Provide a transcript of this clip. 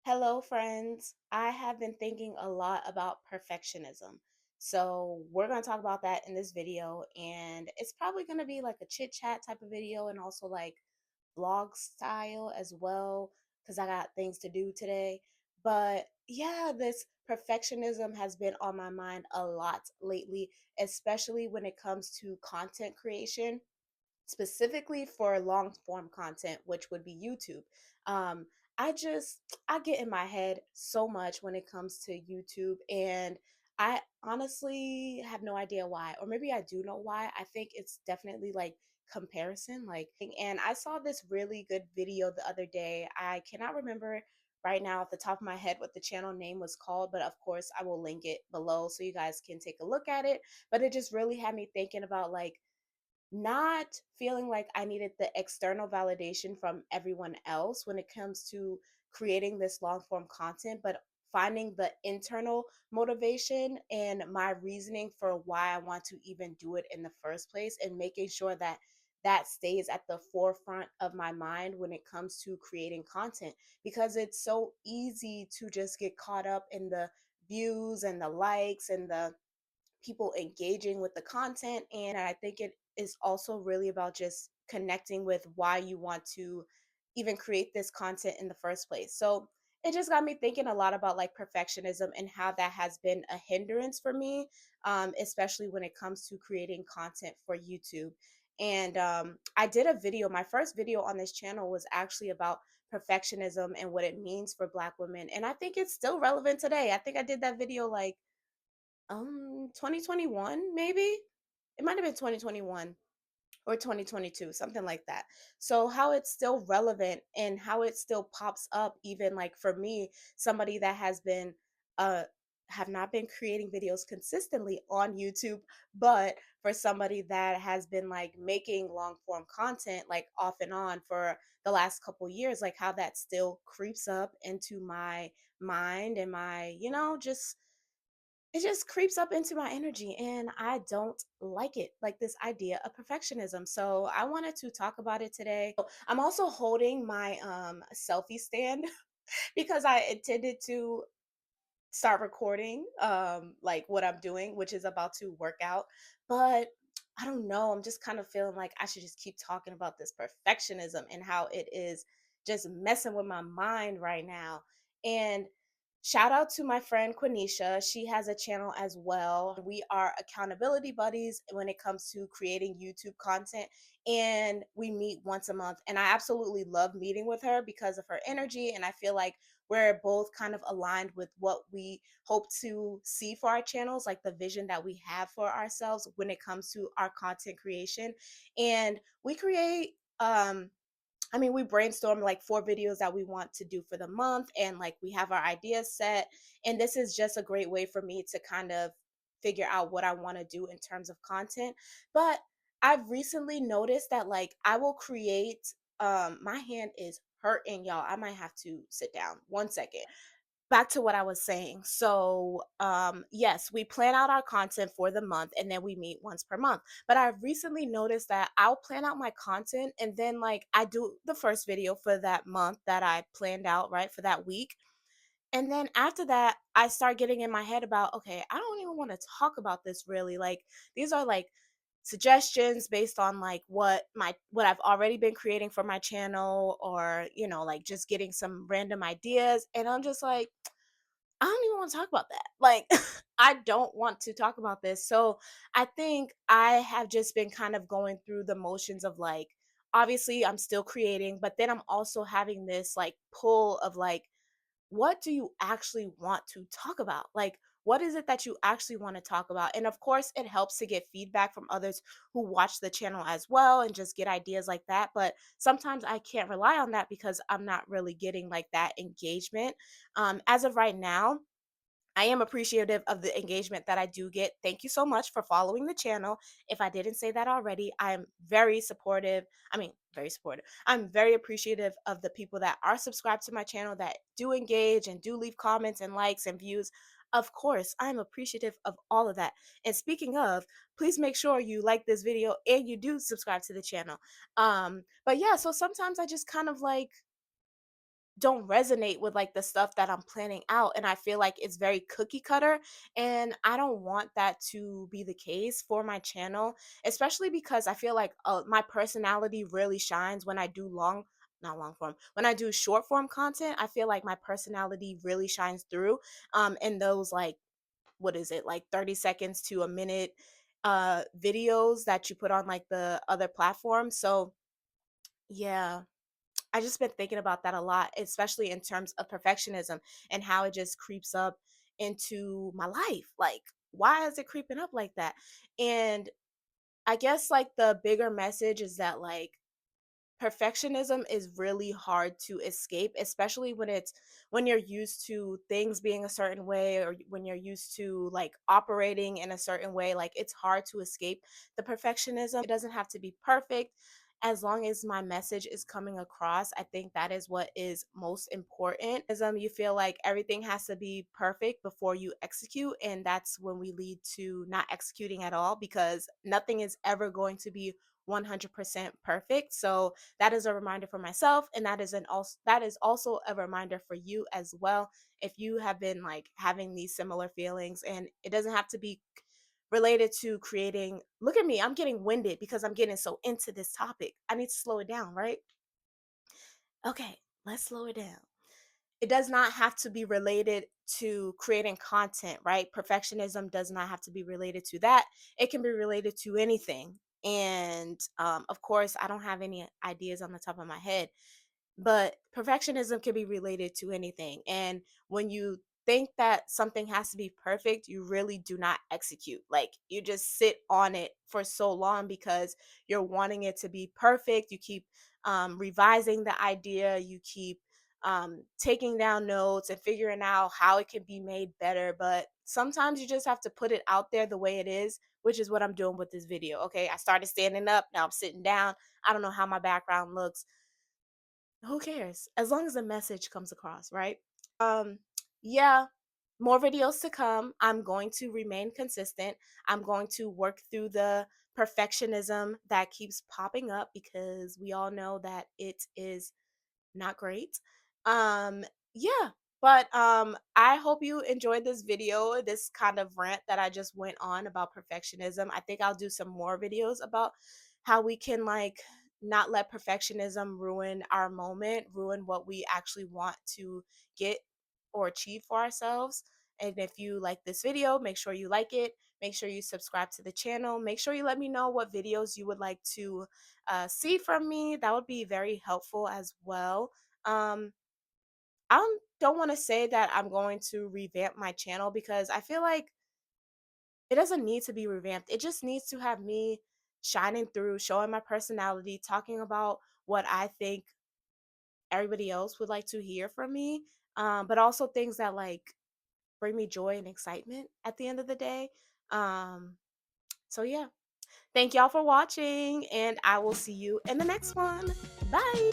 Hello, friends. I have been thinking a lot about perfectionism. So, we're going to talk about that in this video. And it's probably going to be like a chit chat type of video and also like vlog style as well, because I got things to do today. But yeah, this perfectionism has been on my mind a lot lately, especially when it comes to content creation specifically for long form content, which would be YouTube. Um, I get in my head so much when it comes to YouTube, and I honestly have no idea why, or maybe I do know why. I think it's definitely like comparison, and I saw this really good video the other day. I cannot remember right now off the top of my head what the channel name was called, but of course I will link it below so you guys can take a look at it. But it just really had me thinking about like not feeling like I needed the external validation from everyone else when it comes to creating this long form content, but finding the internal motivation and my reasoning for why I want to even do it in the first place, and making sure that that stays at the forefront of my mind when it comes to creating content, because it's so easy to just get caught up in the views and the likes and the people engaging with the content. And I think it is also really about just connecting with why you want to even create this content in the first place. So it just got me thinking a lot about like perfectionism and how that has been a hindrance for me, especially when it comes to creating content for YouTube. And I did a video. My first video on this channel was actually about perfectionism and what it means for Black women. And I think it's still relevant today. I think I did that video like 2021 maybe? It might have been 2021 or 2022, something like that. So how it's still relevant and how it still pops up, even like for me, somebody that has been uh have not been creating videos consistently on YouTube, but for somebody that has been like making long form content like off and on for the last couple years, like how that still creeps up into my mind and my, just it just creeps up into my energy, and I don't like it, like this idea of perfectionism. So I wanted to talk about it today. I'm also holding my selfie stand because I intended to start recording like what I'm doing, which is about to work out. But I don't know, I'm just kind of feeling like I should just keep talking about this perfectionism and how it is just messing with my mind right now. And shout out to my friend Quenisha. She has a channel as well. We are accountability buddies when it comes to creating YouTube content, and we meet once a month. And I absolutely love meeting with her because of her energy, and I feel like we're both kind of aligned with what we hope to see for our channels, like the vision that we have for ourselves when it comes to our content creation. And we create we brainstorm like 4 videos that we want to do for the month, and like we have our ideas set. And this is just a great way for me to kind of figure out what I want to do in terms of content. But I've recently noticed that like I will create my hand is hurting, y'all. I might have to sit down 1 second. Back to what I was saying. So, yes, we plan out our content for the month and then we meet once per month. But I've recently noticed that I'll plan out my content and then, like, I do the first video for that month that I planned out, right, for that week. And then after that, I start getting in my head about, okay, I don't even want to talk about this really. Like, these are like suggestions based on like what I've already been creating for my channel, or, like just getting some random ideas. And I'm just like, I don't even want to talk about that. Like, I don't want to talk about this. So I think I have just been kind of going through the motions of like, obviously, I'm still creating, but then I'm also having this like pull of like, what do you actually want to talk about? Like, what is it that you actually want to talk about? And of course, it helps to get feedback from others who watch the channel as well and just get ideas like that. But sometimes I can't rely on that because I'm not really getting like that engagement. As of right now, I am appreciative of the engagement that I do get. Thank you so much for following the channel. If I didn't say that already, I am very supportive. Very supportive. I'm very appreciative of the people that are subscribed to my channel, that do engage and do leave comments and likes and views. Of course, I'm appreciative of all of that. And speaking of, please make sure you like this video and you do subscribe to the channel. But yeah, so sometimes I just kind of like don't resonate with like the stuff that I'm planning out, and I feel like it's very cookie cutter, and I don't want that to be the case for my channel, especially because I feel like my personality really shines when I do not long form, when I do short form content. I feel like my personality really shines through in those like, what is it, like 30 seconds to a minute videos that you put on like the other platforms. So yeah, I just been thinking about that a lot, especially in terms of perfectionism and how it just creeps up into my life. Like, why is it creeping up like that? And I guess like the bigger message is that like perfectionism is really hard to escape, especially when you're used to things being a certain way, or when you're used to like operating in a certain way. Like, it's hard to escape the perfectionism. It doesn't have to be perfect. As long as my message is coming across, I think that is what is most important. As you feel like everything has to be perfect before you execute, and that's when we lead to not executing at all, because nothing is ever going to be 100% perfect. So that is a reminder for myself, and that is also a reminder for you as well. If you have been like having these similar feelings, and it doesn't have to be related to creating, look at me, I'm getting winded because I'm getting so into this topic. I need to slow it down, right? Okay, let's slow it down. It does not have to be related to creating content, right? Perfectionism does not have to be related to that. It can be related to anything. And of course, I don't have any ideas on the top of my head, but perfectionism can be related to anything. And when you think that something has to be perfect, you really do not execute. Like, you just sit on it for so long because you're wanting it to be perfect. You keep revising the idea, you keep taking down notes and figuring out how it can be made better. But sometimes you just have to put it out there the way it is, which is what I'm doing with this video. Okay, I started standing up, now I'm sitting down. I don't know how my background looks. Who cares? As long as the message comes across, right? Um, yeah, more videos to come. I'm going to remain consistent. I'm going to work through the perfectionism that keeps popping up, because we all know that it is not great. Um, yeah, but I hope you enjoyed this video, this kind of rant that I just went on about perfectionism. I think I'll do some more videos about how we can like not let perfectionism ruin our moment, ruin what we actually want to get or achieve for ourselves. And if you like this video, make sure you like it. Make sure you subscribe to the channel. Make sure you let me know what videos you would like to see from me. That would be very helpful as well. Um, don't want to say that I'm going to revamp my channel, because I feel like it doesn't need to be revamped. It just needs to have me shining through, showing my personality, talking about what I think everybody else would like to hear from me, but also things that like bring me joy and excitement at the end of the day. Um, so yeah, thank y'all for watching, and I will see you in the next one. Bye.